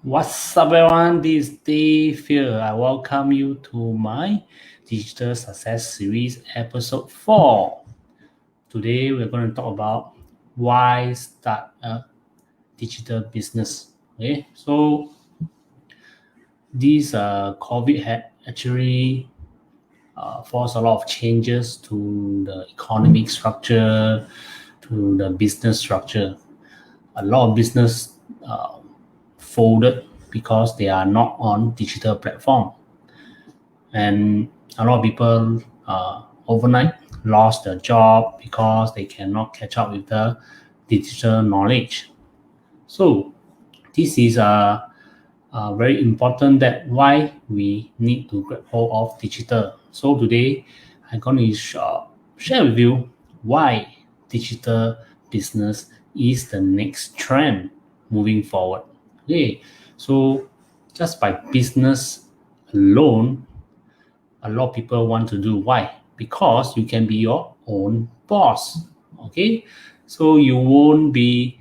What's up, everyone? This is Dave here. I welcome you to my Digital Success Series, episode 4. Today, we're going to talk about why start a digital business. Okay, so this COVID had actually forced a lot of changes to the economic structure, to the business structure. A lot of business folded because they are not on digital platform, and a lot of people overnight lost their job because they cannot catch up with the digital knowledge. So this is very important, that why we need to grab hold of digital. So today I'm going to share with you why digital business is the next trend moving forward. Okay, so just by business alone, a lot of people want to do. Why? Because you can be your own boss. Okay, so you won't be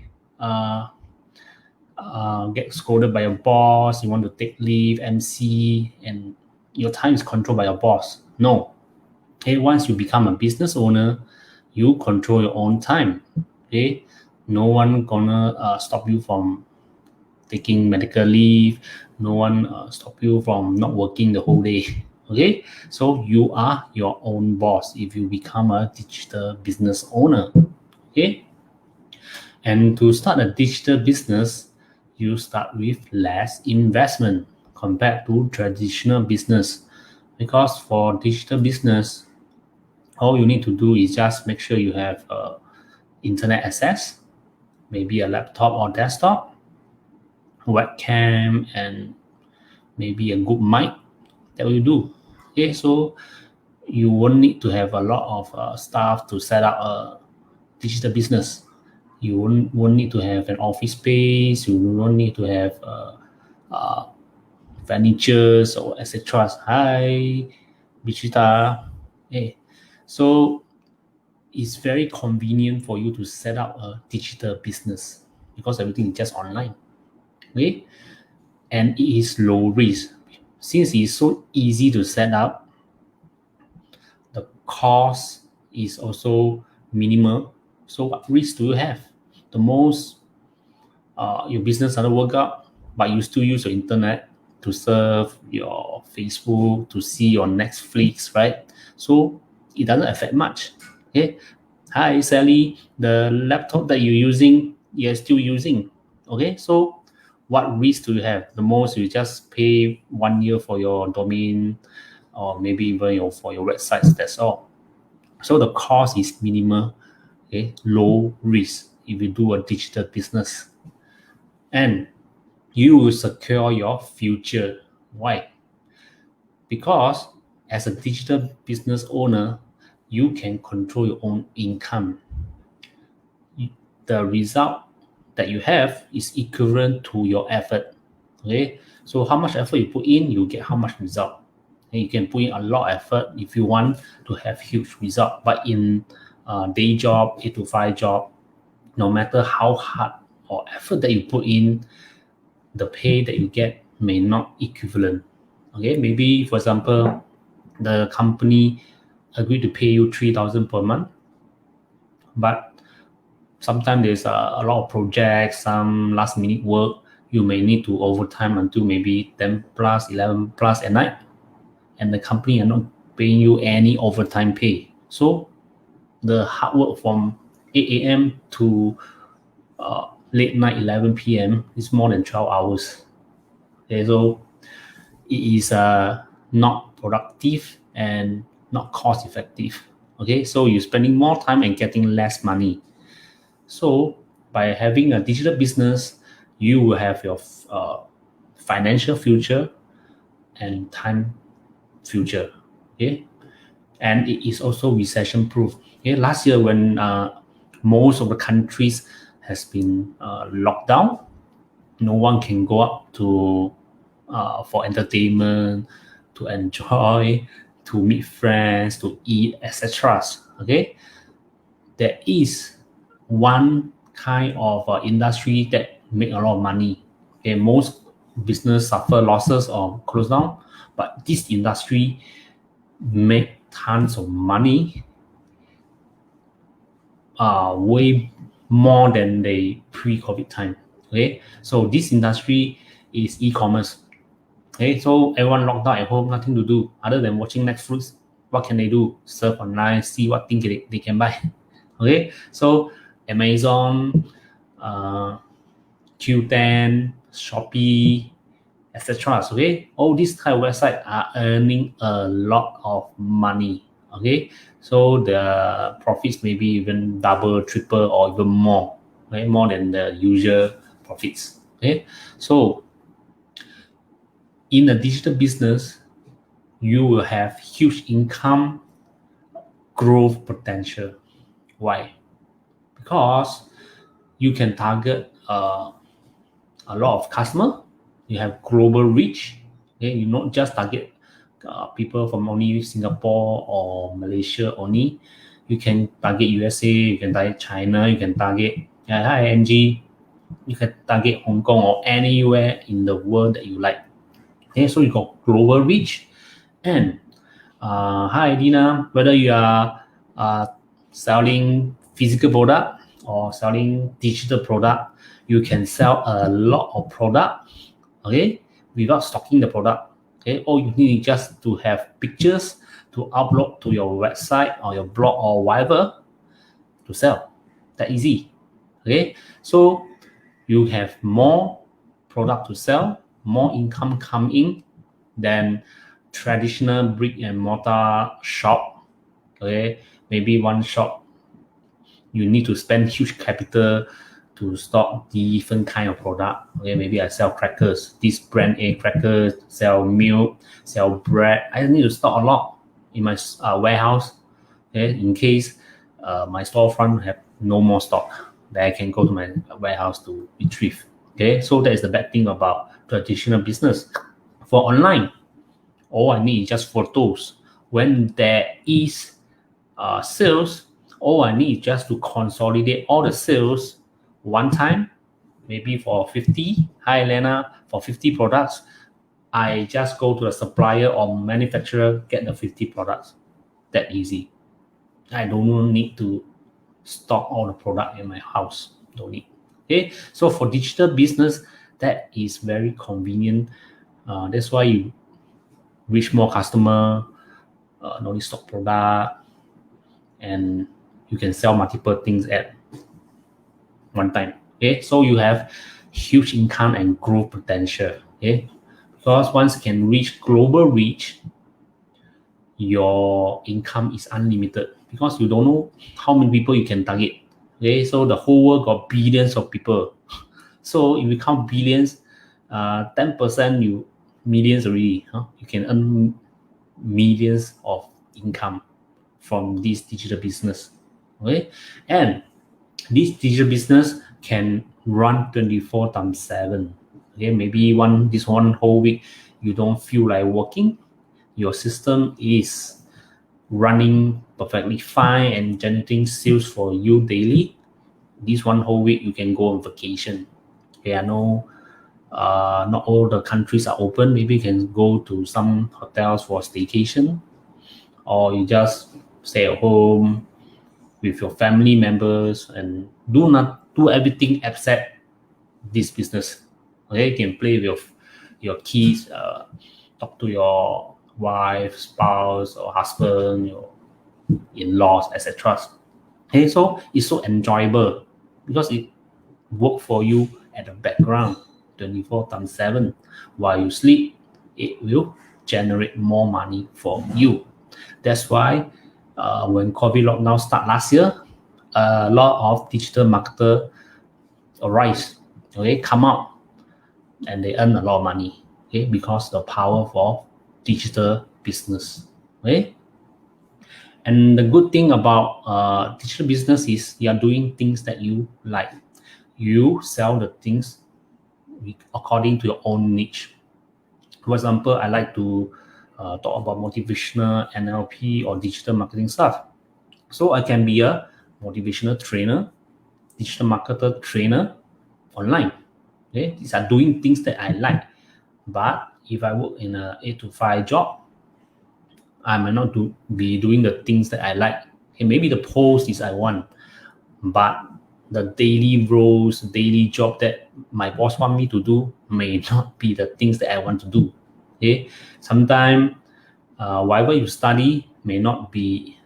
get scolded by your boss. You want to take leave, MC, and your time is controlled by your boss. No. Okay, once you become a business owner, you control your own time. Okay, no one gonna stop you from taking medical leave. No one stop you from not working the whole day. Okay, so you are your own boss if you become a digital business owner. Okay, and to start a digital business, you start with less investment compared to traditional business, because for digital business, all you need to do is just make sure you have internet access, maybe a laptop or desktop, webcam, and maybe a good mic. That will do. Okay, so you won't need to have a lot of staff to set up a digital business. You won't need to have an office space. You won't need to have uh, furnitures or etc. Hi, Bichita. Hey, so it's very convenient for you to set up a digital business because everything is just online. Okay, and it is low risk. Since it is so easy to set up, the cost is also minimal. So what risk do you have? The most, your business doesn't work out, but you still use your internet to surf your Facebook, to see your Netflix, right? So it doesn't affect much. Okay. Hi Sally, the laptop that you're still using. Okay, so what risk do you have? The most, you just pay 1 year for your domain, or maybe even for your websites. That's all. So the cost is minimal. Okay, low risk if you do a digital business, and you will secure your future. Why? Because as a digital business owner, you can control your own income. The result that you have is equivalent to your effort. Okay, so how much effort you put in, you get how much result. And you can put in a lot of effort if you want to have huge result. But in day job, 8 to 5 job, no matter how hard or effort that you put in, the pay that you get may not equivalent. Okay, maybe for example, the company agreed to pay you 3,000 per month, but sometimes there's a lot of projects, some last minute work. You may need to overtime until maybe 10 plus, 11 plus at night, and the company are not paying you any overtime pay. So the hard work from 8 a.m. to late night 11 p.m. is more than 12 hours. Okay, so it is not productive and not cost effective. Okay, so you're spending more time and getting less money. So by having a digital business, you will have your financial future and time future. Okay, and it is also recession proof. Okay, last year when most of the countries has been locked down, no one can go out to for entertainment, to enjoy, to meet friends, to eat, etc. Okay, there is one kind of industry that make a lot of money. Okay, most business suffer losses or close down, but this industry make tons of money, way more than the pre-COVID time. Okay, so this industry is e-commerce. Okay, so everyone locked down at home, nothing to do other than watching Netflix. What can they do? Surf online, see what things they can buy. Okay, so Amazon, Q10, Shopee, etc. Okay, all these type of websites are earning a lot of money. Okay, so the profits maybe even double, triple, or even more. Okay, more than the usual profits. Okay, so in a digital business, you will have huge income growth potential. Why? Because you can target a lot of customer. You have global reach. Okay, you not just target people from only Singapore or Malaysia only. You can target USA. You can target China. You can target ING. You can target Hong Kong or anywhere in the world that you like. Okay, so you got global reach. And hi Dina, whether you are selling physical product or selling digital product, you can sell a lot of product, okay, without stocking the product. Okay, all you need is just to have pictures to upload to your website or your blog or whatever to sell. That easy. Okay, so you have more product to sell, more income come in than traditional brick and mortar shop. Okay, maybe one shop you need to spend huge capital to stock different kind of product. Okay, maybe I sell crackers, this brand A crackers, sell milk, sell bread. I need to stock a lot in my warehouse. Okay, in case my storefront have no more stock, then I can go to my warehouse to retrieve. Okay, so that is the bad thing about traditional business. For online, all I need is just photos. When there is sales, all I need is just to consolidate all the sales one time, maybe for 50. Hi, Lena, for 50 products, I just go to the supplier or manufacturer, get the 50 products. That easy. I don't need to stock all the product in my house. Don't need. Okay, so for digital business, that is very convenient. That's why you reach more customer, no need stock product, and you can sell multiple things at one time. Okay, so you have huge income and growth potential. Okay, because once you can reach global reach, your income is unlimited because you don't know how many people you can target. Okay, so the whole world got billions of people. So if you count billions, 10% you millions already. Huh? You can earn millions of income from this digital business. Okay, and this digital business can run 24 times 7. Okay, maybe this one whole week you don't feel like working, your system is running perfectly fine and generating sales for you daily. This one whole week you can go on vacation. Okay, I know not all the countries are open. Maybe you can go to some hotels for staycation, or you just stay at home with your family members and do everything except this business. Okay, you can play with your kids, talk to your wife, spouse, or husband, your in-laws, etc. Okay, so it's so enjoyable because it work for you at the background 24 times 7. While you sleep, it will generate more money for you. That's why when COVID lockdown start last year, a lot of digital marketer arise, okay, come out, and they earn a lot of money, okay, because the power of digital business, okay. And the good thing about digital business is you are doing things that you like. You sell the things according to your own niche. For example, I like to talk about motivational NLP or digital marketing stuff. So I can be a motivational trainer, digital marketer trainer online. Okay, these are doing things that I like. But if I work in a 8 to 5 job, I might not be doing the things that I like. Okay, maybe the post is I want, but the daily roles, daily job that my boss want me to do may not be the things that I want to do. Okay, sometimes whatever you study may not be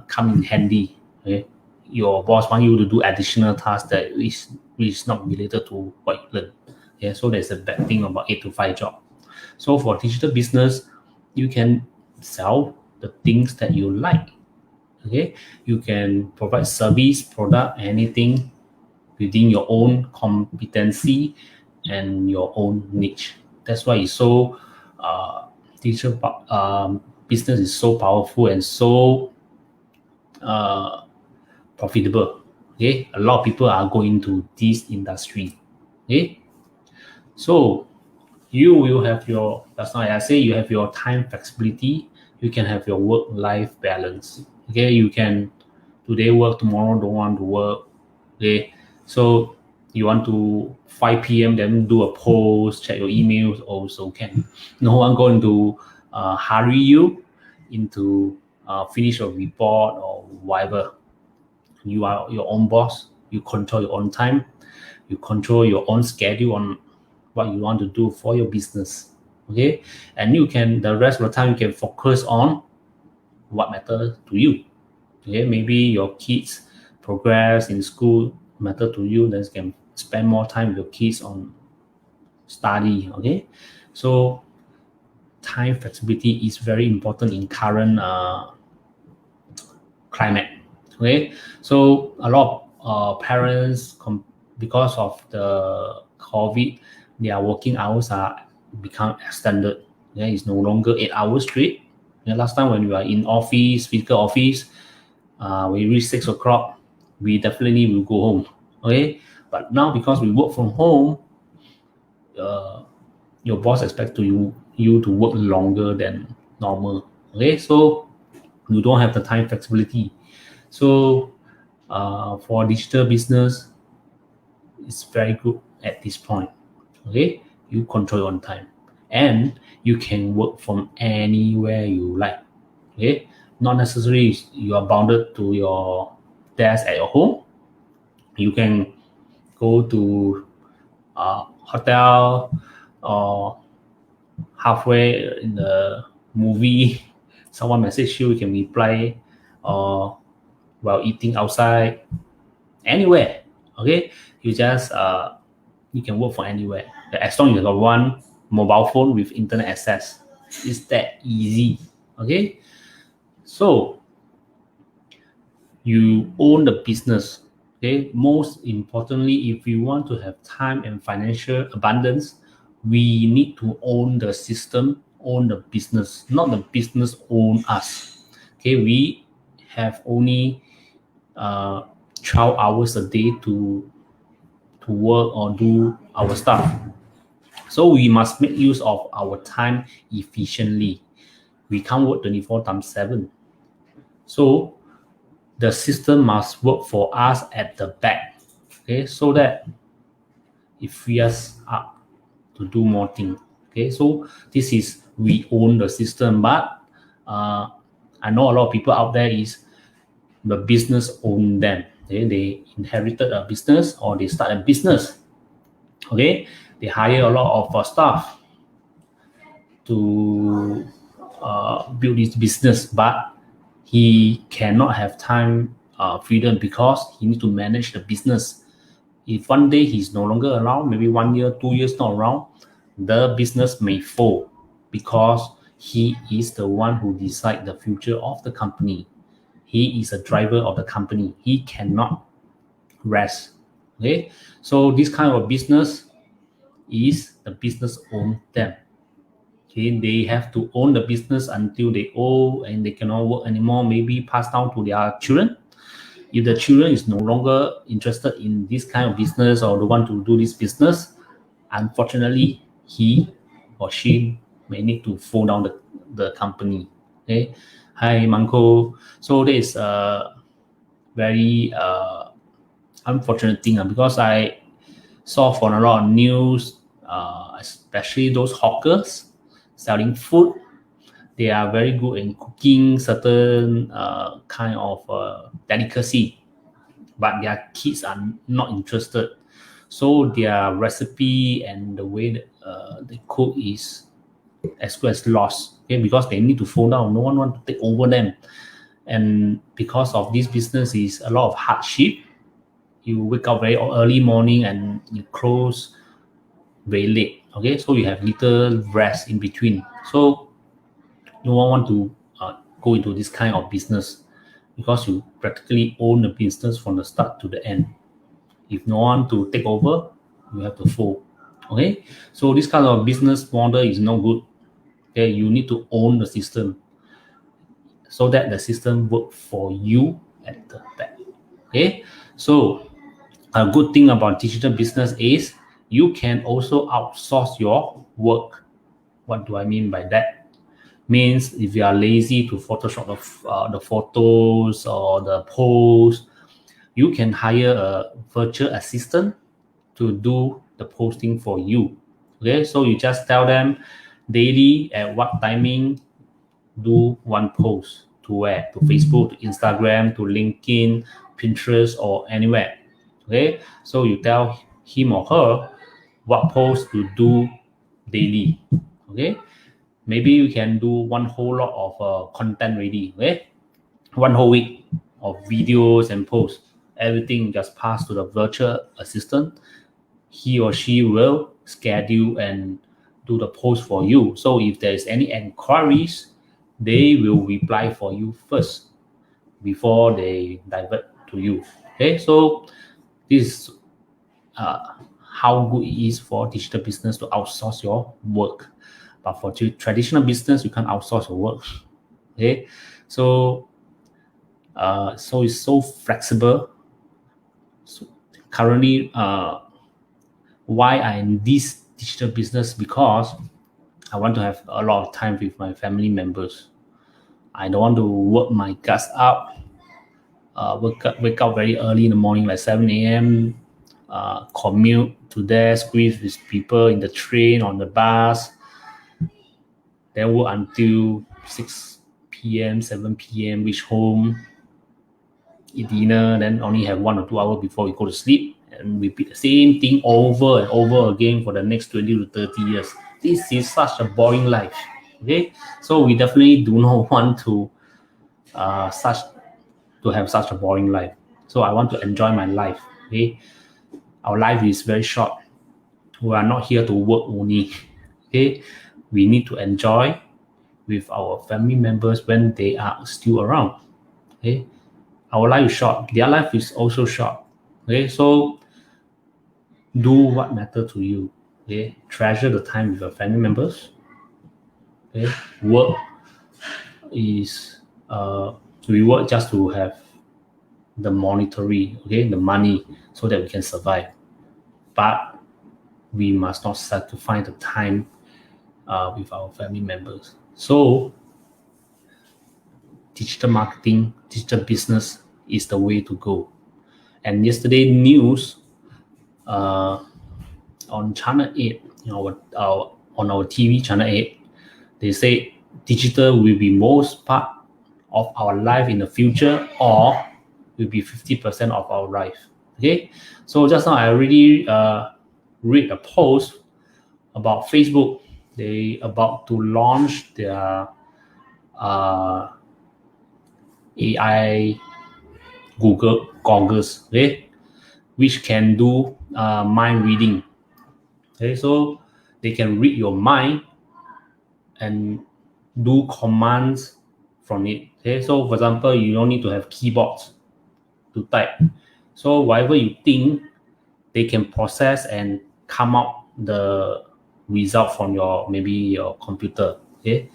come in handy. Okay, your boss want you to do additional tasks that is not related to what you learn. Yeah, so that's a bad thing about 8 to 5 job. So for digital business, you can sell the things that you like. Okay, you can provide service, product, anything within your own competency and your own niche. That's why it's so digital business is so powerful and so uh, profitable. Okay, a lot of people are going to this industry. Okay, so you will have your, that's why I say you have your time flexibility. You can have your work life balance. Okay, you can today work, tomorrow don't want to work. Okay, so you want to 5 p.m. then do a post, check your emails, also can. No one going to hurry you into finish a report or whatever. You are your own boss. You control your own time. You control your own schedule on what you want to do for your business. Okay, and you can, the rest of the time you can focus on what matters to you. Okay, maybe your kids progress in school matter to you, then you can spend more time with your kids on study. Okay, so time flexibility is very important in current climate. Okay, so a lot of parents because of the COVID, their working hours are become extended. Yeah, it's no longer 8 hours straight. Yeah, last time when we are in office, physical office, we reach 6 o'clock, we definitely will go home. Okay, but now because we work from home, uh, your boss expect you to work longer than normal. Okay, so you don't have the time flexibility. So for digital business, it's very good at this point. Okay, you control your own time, and you can work from anywhere you like. Okay, not necessarily you are bounded to your desk at your home. You can go to a hotel or halfway in the movie. Someone message you can reply, or while eating outside, anywhere. Okay, you just you can work from anywhere as long as you got one mobile phone with internet access. It's that easy. Okay, so you own the business. Okay, most importantly, if you want to have time and financial abundance, we need to own the system, own the business, not the business own us. Okay, we have only uh, 12 hours a day to work or do our stuff. So we must make use of our time efficiently. We can't work 24 times 7. So the system must work for us at the back. Okay, so that it frees us up to do more things. Okay, so this is we own the system, but I know a lot of people out there is the business own them. Okay, they inherited a business or they start a business. Okay, they hire a lot of staff to build his business, but he cannot have time freedom because he needs to manage the business. If one day he's no longer around, maybe 1 year, 2 years not around, the business may fall because he is the one who decide the future of the company. He is a driver of the company. He cannot rest. Okay, so this kind of business is the business own them. Okay, they have to own the business until they old and they cannot work anymore, maybe pass down to their children. If the children is no longer interested in this kind of business or don't want to do this business, unfortunately he or she may need to fold down the company. Okay, hi Manko. So that is a very unfortunate thing because I saw from a lot of news especially those hawkers selling food. They are very good in cooking certain kind of delicacy, but their kids are not interested. So their recipe and the way that, they cook is as good as lost. Okay, because they need to fall down. No one want to take over them, and because of this business is a lot of hardship. You wake up very early morning and you close very late. Okay, so you have little rest in between. So no one want to go into this kind of business because you practically own the business from the start to the end. If no one to take over, you have to fold. Okay, so this kind of business model is no good. Okay, you need to own the system so that the system work for you at the back. Okay, so a good thing about digital business is you can also outsource your work. What do I mean by that? Means if you are lazy to Photoshop the photos or the posts, you can hire a virtual assistant to do the posting for you. Okay, so you just tell them daily at what timing do one post to where, to Facebook, to Instagram, to LinkedIn, Pinterest, or anywhere. Okay, so you tell him or her what post to do daily. Okay, maybe you can do one whole lot of content ready. Okay, one whole week of videos and posts. Everything just pass to the virtual assistant. He or she will schedule and do the post for you. So if there is any inquiries, they will reply for you first before they divert to you. Okay, so this is how good it is for digital business to outsource your work. But for traditional business, you can't outsource your work. Okay, so so it's so flexible. So currently, why I'm in this digital business, because I want to have a lot of time with my family members. I don't want to work my guts up, wake up very early in the morning, like 7 a.m., commute to there, squeeze with people in the train, on the bus, then work until 6 p.m., 7 p.m., reach home, eat dinner, then only have 1 or 2 hours before we go to sleep, and repeat the same thing over and over again for the next 20 to 30 years. This is such a boring life. Okay, so we definitely do not want to have such a boring life. So I want to enjoy my life. Okay, our life is very short. We are not here to work only. Okay, we need to enjoy with our family members when they are still around. Okay, our life is short. Their life is also short. Okay, so do what matters to you. Okay, treasure the time with your family members. Okay, work is we work just to have the monetary, okay, the money, so that we can survive. But we must not sacrifice the time with our family members. So digital marketing, digital business is the way to go. And yesterday news on Channel 8, on our TV Channel 8, they say digital will be most part of our life in the future, or will be 50% of our life. Okay, so just now I already read a post about Facebook. They about to launch their AI Google goggles, okay, which can do mind reading. Okay, so they can read your mind and do commands from it. Okay, so for example, you don't need to have keyboards to type. So whatever you think, they can process and come out the result from maybe your computer. Okay,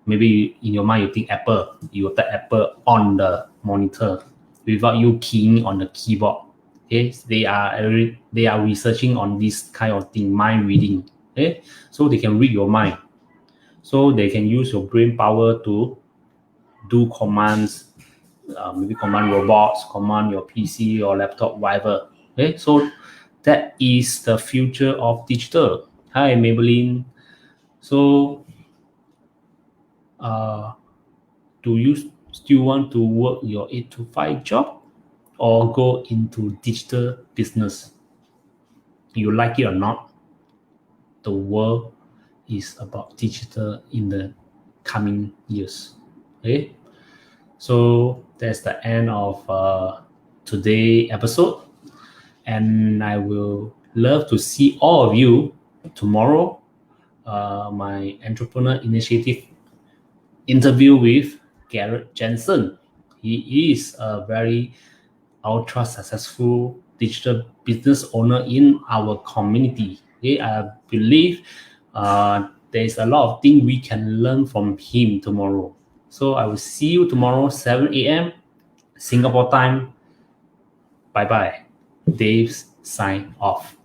maybe in your mind you think Apple, you will type Apple on the monitor without you keying on the keyboard. Okay, they are researching on this kind of thing, mind reading. Okay, so they can read your mind, so they can use your brain power to do commands, maybe command robots, command your PC or laptop, whatever. Okay, so that is the future of digital. Hi, Maybelline. So, do you still want to work your 8 to 5 job or go into digital business? You like it or not, the world is about digital in the coming years. Okay, so that's the end of today episode, and I will love to see all of you tomorrow. My entrepreneur initiative interview with Garrett Jensen. He is a very ultra successful digital business owner in our community. Okay, I believe there is a lot of things we can learn from him tomorrow. So I will see you tomorrow, 7 a.m. Singapore time. Bye bye. Dave's sign off.